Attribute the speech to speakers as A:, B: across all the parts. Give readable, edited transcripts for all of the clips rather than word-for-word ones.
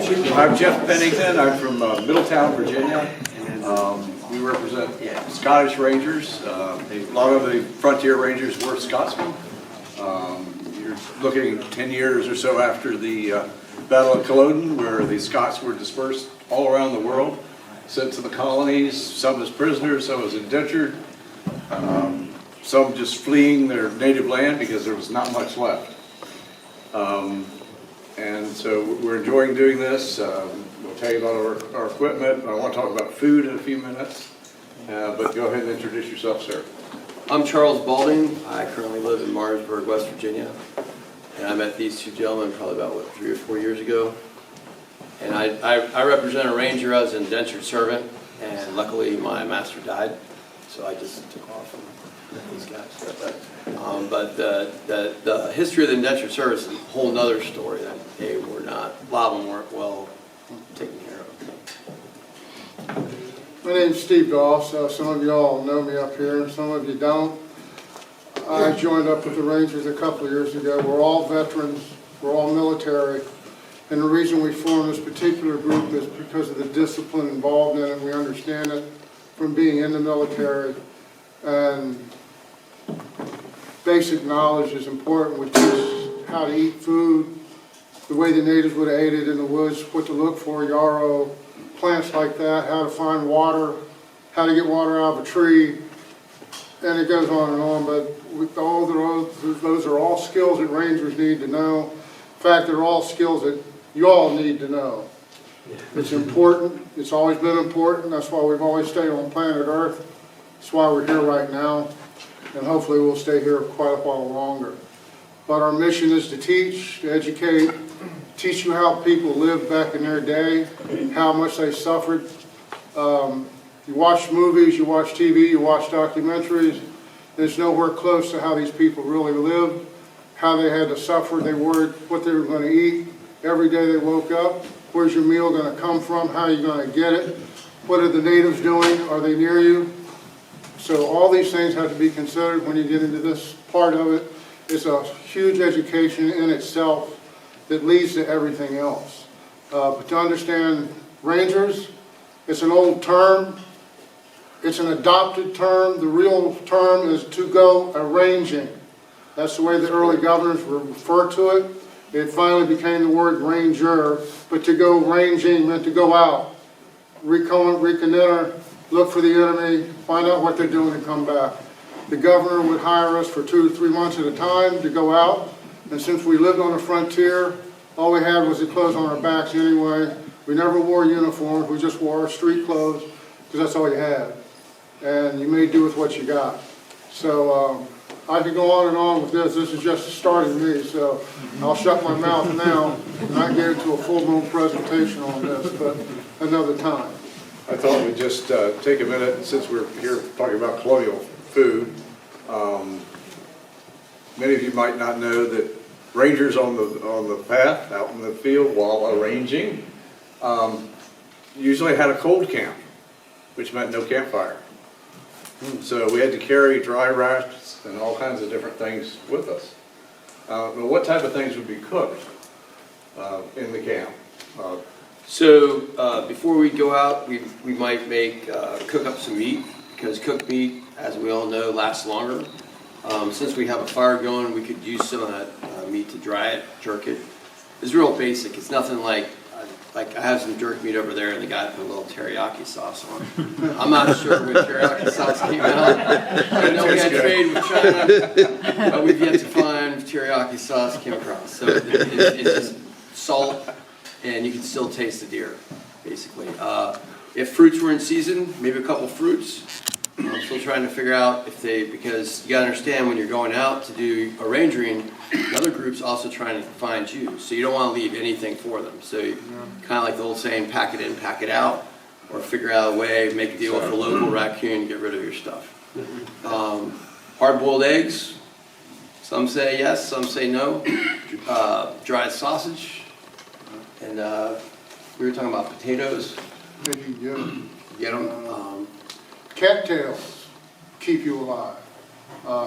A: I'm Jeff Bennington. I'm from Middletown, Virginia. We represent Scottish Rangers. A lot of the frontier rangers were Scotsmen. You're looking 10 years or so after the Battle of Culloden, where the Scots were dispersed all around the world, sent to the colonies, some as prisoners, some as indentured, some just fleeing their native land because there was not much left. And so we're enjoying doing this. We'll tell you about our equipment. I want to talk about food in a few minutes. But go ahead and introduce yourself, sir.
B: I'm Charles Balding. I currently live in Martinsburg, West Virginia. And I met these two gentlemen probably about, 3 or 4 years ago. And I represent a ranger as an indentured servant. And luckily my master died. So I just took off from these guys. But the history of the indentured service is a whole nother story that a lot of them weren't well taken care of.
C: My name's Steve Doss. Some of you all know me up here, some of you don't. I joined up with the Rangers a couple of years ago. We're all veterans, we're all military, and the reason we formed this particular group is because of the discipline involved in it. We understand it from being in the military, and basic knowledge is important. We teach how to eat food, the way the natives would have ate it in the woods, what to look for, yarrow, plants like that, how to find water, how to get water out of a tree, and it goes on and on. But with all those are all skills that Rangers need to know. In fact, they're all skills that you all need to know. It's important. It's always been important. That's why we've always stayed on planet Earth. That's why we're here right now. And hopefully we'll stay here quite a while longer. But our mission is to teach, to educate, teach you how people lived back in their day, how much they suffered. You watch movies, you watch TV, you watch documentaries. There's nowhere close to how these people really lived, how they had to suffer. They worried what they were going to eat every day they woke up. Where's your meal going to come from? How are you going to get it? What are the natives doing? Are they near you? So all these things have to be considered when you get into this part of it. It's a huge education in itself that leads to everything else. But to understand Rangers, it's an old term. It's an adopted term. The real term is to go a-ranging. That's the way the early governors referred to it. It finally became the word ranger, but to go ranging meant to go out, reconnoiter, look for the enemy, find out what they're doing and come back. The governor would hire us for 2 to 3 months at a time to go out, and since we lived on the frontier, all we had was the clothes on our backs anyway. We never wore uniforms, we just wore our street clothes, because that's all you had. And you made do with what you got. So I could go on and on with this. This is just starting me, so I'll shut my mouth now and not get into a full-blown presentation on this, but another time.
A: I thought we'd just take a minute, since we're here talking about colonial food. Many of you might not know that rangers on the path, out in the field while arranging, usually had a cold camp, which meant no campfire. So we had to carry dry wraps and all kinds of different things with us. But what type of things would be cooked in the camp?
B: So before we go out, we might cook up some meat, because cooked meat, as we all know, lasts longer. Since we have a fire going, we could use some of that meat to dry it, jerk it. It's real basic. It's nothing like I have some jerk meat over there, and the guy put a little teriyaki sauce on it. I'm not sure when teriyaki sauce came out. I know we had trade with China, but we've yet to find teriyaki sauce came across. So it's just salt, and you can still taste the deer, basically. If fruits were in season, maybe a couple fruits. I'm still trying to figure out because you gotta understand when you're going out to do arranging, another group's also trying to find you. So you don't want to leave anything for them. So kind of like the old saying, pack it in, pack it out, or figure out a way, make a deal with a local raccoon to get rid of your stuff. Hard-boiled eggs, some say yes, some say no. Dried sausage, and we were talking about potatoes.
C: If you get them.
B: Get them.
C: Cattails keep you alive.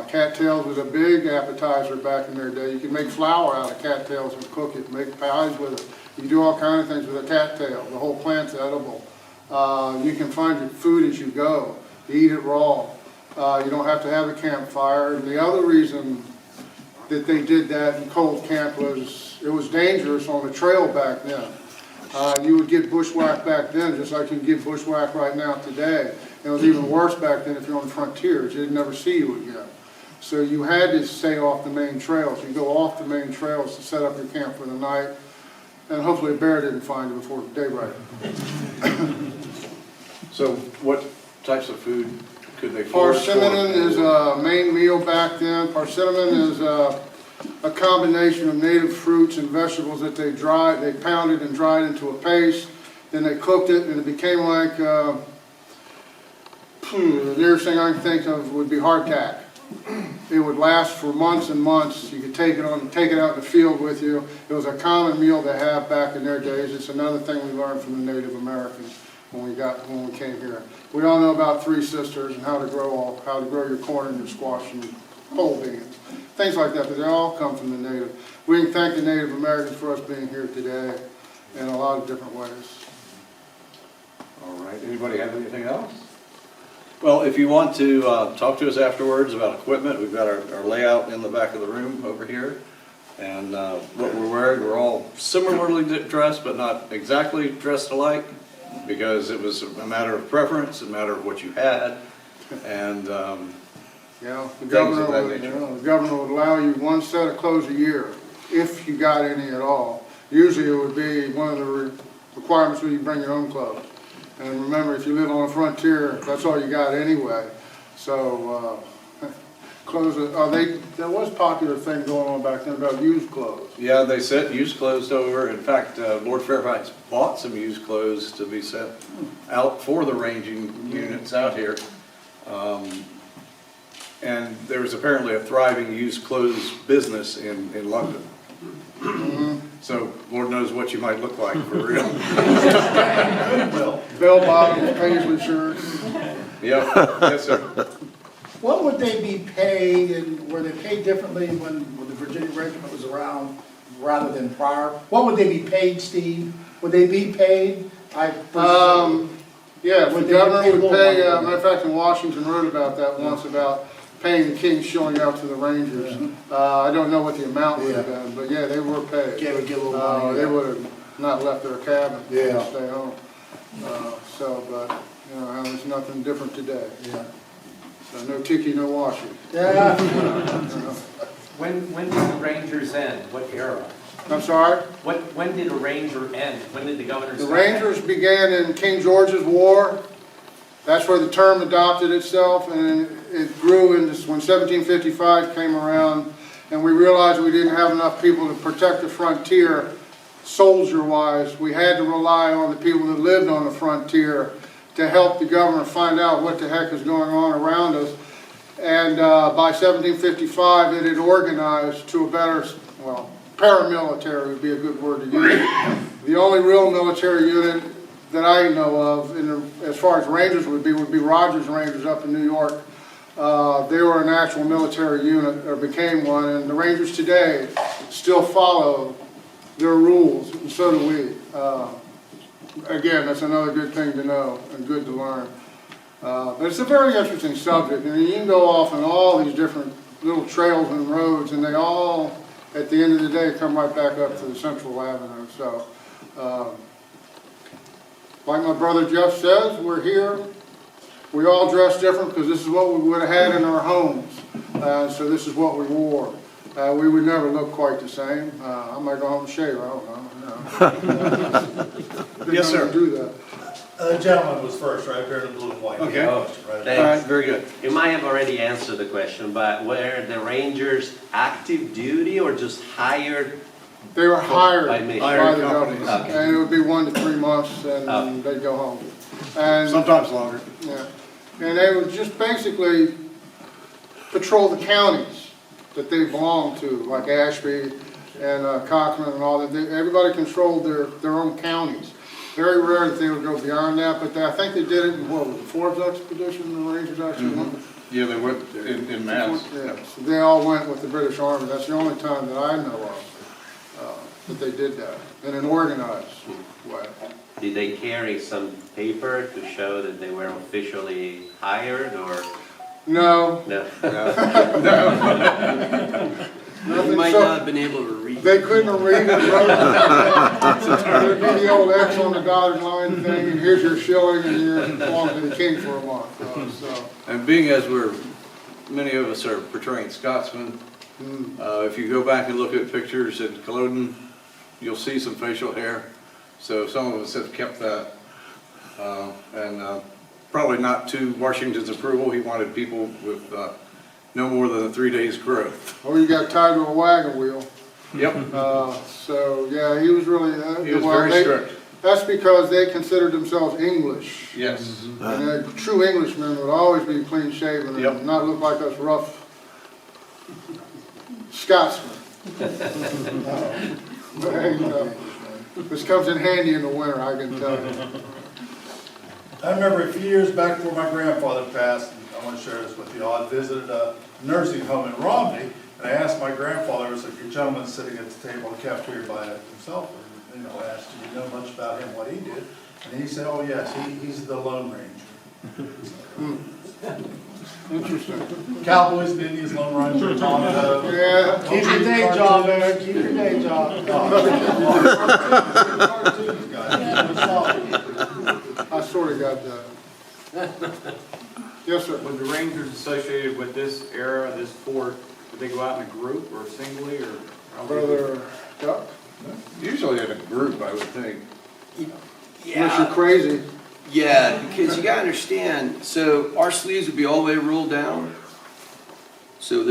C: Cattails was a big appetizer back in their day. You could make flour out of cattails and cook it, make pies with it. You do all kinds of things with a cattail. The whole plant's edible. You can find your food as you go. You eat it raw. You don't have to have a campfire. And the other reason that they did that in cold camp was it was dangerous on the trail back then. You would get bushwhacked back then just like you get bushwhacked right now today. It was even worse back then if you're on the frontiers. They'd never see you again. So you had to stay off the main trails. You go off the main trails to set up your camp for the night. And hopefully a bear didn't find you before daybreak.
A: So what types of food could they forage for?
C: Parsimony is a main meal back then. Parsimony is a combination of native fruits and vegetables that they pounded and dried into a paste. Then they cooked it and it became like, the nearest thing I can think of would be hardtack. It would last for months and months. You could take it out in the field with you. It was a common meal to have back in their days. It's another thing we learned from the Native Americans when we came here. We all know about Three Sisters and how to grow your corn and your squash and pole beans, things like that. But they all come from the native. We can thank the Native Americans for us being here today in a lot of different ways.
A: All right, anybody have anything else? Well, if you want to talk to us afterwards about equipment, we've got our layout in the back of the room over here. And what we're wearing, we're all similarly dressed, but not exactly dressed alike, because it was a matter of preference, a matter of what you had. And
C: the governor would allow you one set of clothes a year, if you got any at all. Usually it would be one of the requirements where you bring your own clothes. And remember, if you live on a frontier, that's all you got anyway. So, clothes, there was a popular thing going on back then about used clothes.
A: yeah, they sent used clothes over. In fact, Lord Fairfax bought some used clothes to be sent out for the ranging units out here. And there was apparently a thriving used clothes business in London. So Lord knows what you might look like for real.
C: Bell bottoms, paisley shirts.
A: Yeah, yes, sir.
D: What would they be paid, and were they paid differently when the Virginia Regiment was around rather than prior? What would they be paid, Steve? Would they be paid?
C: Yeah, the governor would pay, matter of fact, in Washington wrote about that once, about paying the king shilling out to the Rangers. I don't know what the amount would have been, but yeah, they were paid.
D: Yeah, would get a little money.
C: They would have not left their cabin
D: Yeah.
C: and stay home. But, there's nothing different today.
D: Yeah.
C: So no tiki, no washing.
D: Yeah.
E: When did the Rangers end? What era?
C: I'm sorry?
E: When did a Ranger end? When did the governor
C: The
E: start?
C: Rangers began in King George's War. That's where the term adopted itself, and it grew into when 1755 came around, and we realized we didn't have enough people to protect the frontier soldier-wise. We had to rely on the people that lived on the frontier to help the government find out what the heck is going on around us. And by 1755, it had organized to a better, paramilitary would be a good word to use. The only real military unit that I know of, as far as Rangers would be Rogers Rangers up in New York. They were an actual military unit, or became one, and the Rangers today still follow their rules, and so do we. Again, that's another good thing to know and good to learn. But it's a very interesting subject. I mean, you can go off on all these different little trails and roads, and they all, at the end of the day, come right back up to the Central Avenue. So, like my brother Jeff says, we're here. We all dress different because this is what we would have had in our homes. So this is what we wore. We would never look quite the same. I might go home and shave, I don't know.
A: Yes, sir.
C: Do that.
F: The gentleman was first, right there in the blue and white.
A: Okay.
F: Right.
C: All right,
G: Thanks.
A: Very good.
G: You might have already answered the question, but were the Rangers active duty or just hired?
C: They were hired
G: By
C: by
G: me.
C: the
A: Hired
C: government,
G: companies.
C: and it would be 1 to 3 months, and they'd go home. And
A: Sometimes longer.
C: yeah, and they would just basically patrol the counties that they belonged to, like Ashby and Cochran and all that. Everybody controlled their own counties. Very rare that they would go beyond that, but I think they did it in what was it, Forbes expedition. The Rangers actually went.
A: Yeah, they went in mass.
C: Yeah, so they all went with the British Army. That's the only time that I know of. that they did that in an organized way.
G: Did they carry some paper to show that they were officially hired or
C: No,
G: no?
B: You
C: nothing
B: might
C: so,
B: not have been able to read.
C: they couldn't read the There'd be the old X on the dotted line thing, and here's your shilling, and you're belong to the king for a month. So,
A: And being as many of us are portraying Scotsmen, if you go back and look at pictures in Colonial, you'll see some facial hair. So some of us have kept that. And probably not to Washington's approval. He wanted people with no more than 3 days growth.
C: or you got tied to a wagon wheel.
A: Yep.
C: So, yeah, he was really,
A: He was
C: well,
A: very strict.
C: that's because they considered themselves English.
A: Yes.
C: And true Englishmen would always be clean shaven
A: Yep.
C: and not look like us rough Scotsmen. But, hey, this comes in handy in the winter, I can tell you.
F: I remember a few years back before my grandfather passed, and I want to share this with you all, I visited a nursing home in Romney, and I asked my grandfather, there was a gentleman sitting at the table in the cafeteria by himself, and I asked, do you know much about him, what he did? And he said, oh yes, he's the Lone Ranger.
C: Interesting.
F: Cowboys and Indians, Lone Ranger, Tomahawk.
C: Yeah.
D: Keep your day job, Eric, keep your day job.
C: I sort of got that. Yes, sir.
H: Would the Rangers associated with this era, this fort, would they go out in a group or singly or?
C: Brother Duck,
A: Usually in a group, I would think.
C: unless you're crazy.
B: Yeah, because you gotta understand, so our sleeves would be all the way rolled down. So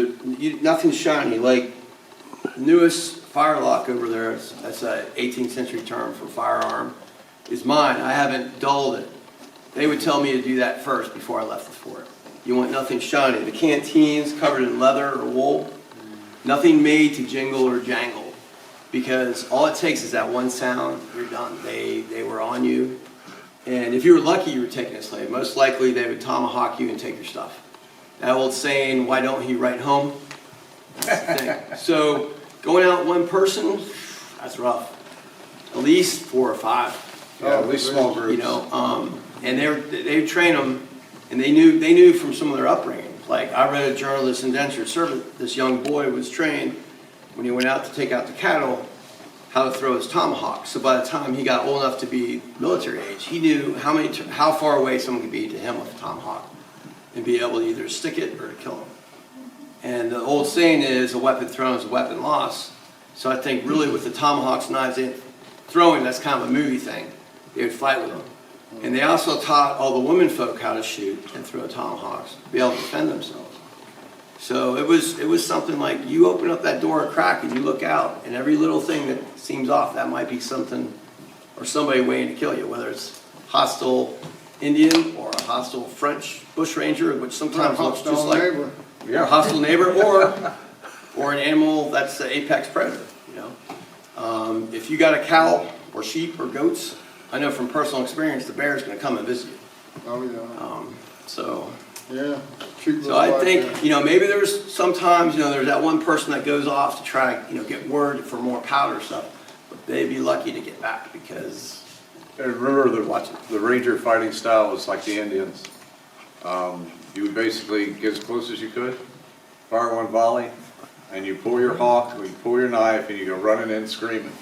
B: nothing's shiny, like newest firelock over there, that's a 18th century term for firearm, is mine. I haven't dulled it. They would tell me to do that first before I left the fort. You want nothing shiny. The canteens covered in leather or wool, nothing made to jingle or jangle. Because all it takes is that one sound, you're done. They were on you. And if you were lucky, you were taking a slave. Most likely, they would tomahawk you and take your stuff. That old saying, why don't he write home? That's the thing. So going out one person, that's rough. At least 4 or 5.
A: Yeah, at least small groups.
B: You know, and they would train them, and they knew from some of their upbringing. Like I read a journal, this indentured servant, this young boy was trained when he went out to take out the cattle, how to throw his tomahawk. So by the time he got old enough to be military age, he knew how far away someone could be to him with a tomahawk and be able to either stick it or to kill him. And the old saying is, a weapon thrown is a weapon lost. So I think really with the tomahawks, knives, throwing, that's kind of a movie thing. They would fight with them. And they also taught all the women folk how to shoot and throw tomahawks, to be able to defend themselves. So it was something like you open up that door a crack and you look out, and every little thing that seems off, that might be something or somebody waiting to kill you, whether it's hostile Indian or a hostile French bushranger, which sometimes looks just like
C: neighbor.
B: a hostile neighbor, or an animal that's the apex predator. You know, if you got a cow or sheep or goats, I know from personal experience the bear's going to come and visit you.
C: Oh, yeah. Yeah. Cute
B: So
C: little
B: I
C: black
B: think,
C: bear.
B: you know, maybe there's sometimes, you know, there's that one person that goes off to try, you know, get word for more powder stuff, but they'd be lucky to get back because
A: And remember, the Ranger fighting style was like the Indians. You would basically get as close as you could, fire one volley, and you pull your hawk, or you pull your knife, and you go running in screaming.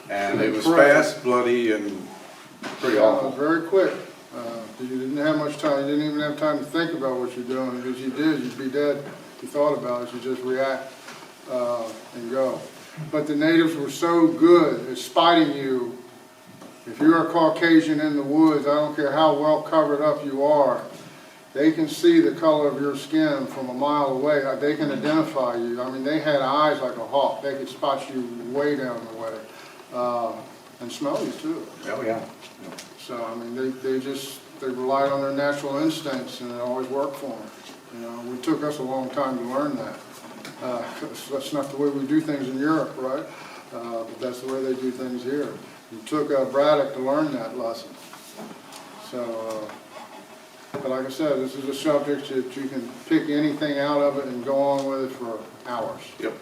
A: And it was fast, bloody, and pretty awful.
C: Very quick. You didn't have much time. You didn't even have time to think about what you're doing. Because you did, you'd be dead. You thought about it. You just react and go. But the natives were so good at spotting you. If you're a Caucasian in the woods, I don't care how well covered up you are, they can see the color of your skin from a mile away. They can identify you. I mean, they had eyes like a hawk. They could spot you way down the way. And smell you too.
A: Oh, yeah.
C: So, I mean, they relied on their natural instincts, and it always worked for them. You know, it took us a long time to learn that. 'Cause that's not the way we do things in Europe, right? But that's the way they do things here. It took Braddock to learn that lesson. So, but like I said, this is a subject that you can pick anything out of it and go on with it for hours.
A: Yep.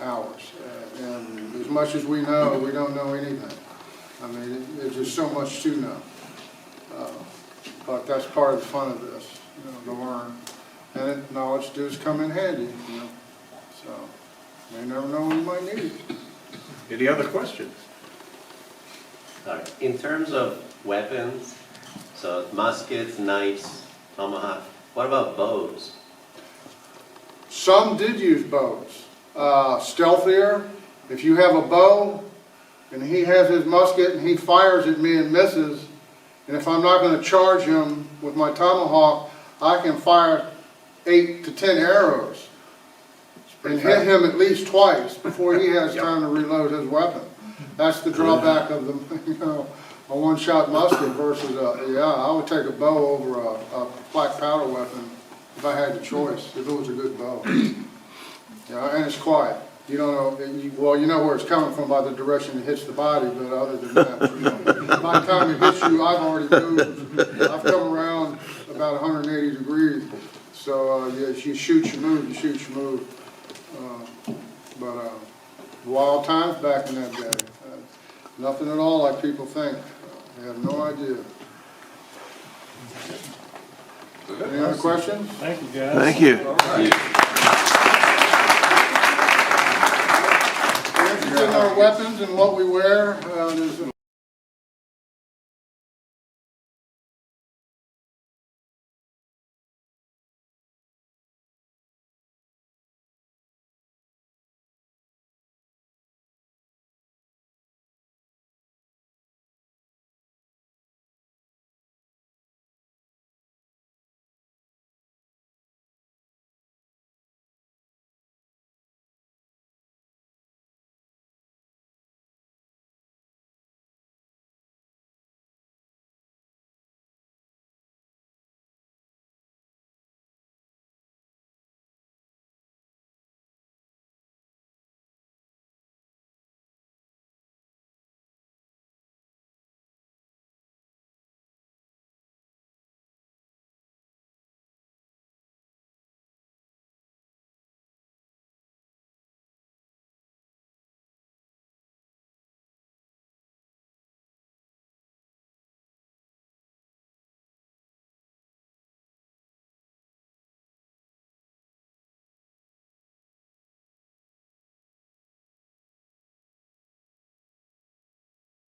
C: hours. And as much as we know, we don't know anything. I mean, there's just so much to know. But that's part of the fun of this, you know, to learn. And knowledge does come in handy, you know. So, you never know when you might need it.
A: Any other questions?
G: Sorry. In terms of weapons, so muskets, knives, tomahawk, what about bows?
C: Some did use bows. Stealthier, if you have a bow and he has his musket and he fires at me and misses, and if I'm not going to charge him with my tomahawk, I can fire 8 to 10 arrows and hit him at least twice before he has time to reload his weapon. That's the drawback of the, you know, a one-shot musket versus I would take a bow over a black powder weapon if I had the choice, if it was a good bow. Yeah, and it's quiet. You don't know, well, you know where it's coming from by the direction it hits the body, but other than that, you know, by the time it hits you, I've already moved. I've come around about 180 degrees. So, yeah, you shoot, you move, you shoot, you move. Wild times back in that day. Nothing at all like people think. They have no idea. Any other questions?
H: Thank you, guys.
A: Thank you.
C: All right. Interested in our weapons and what we wear. There's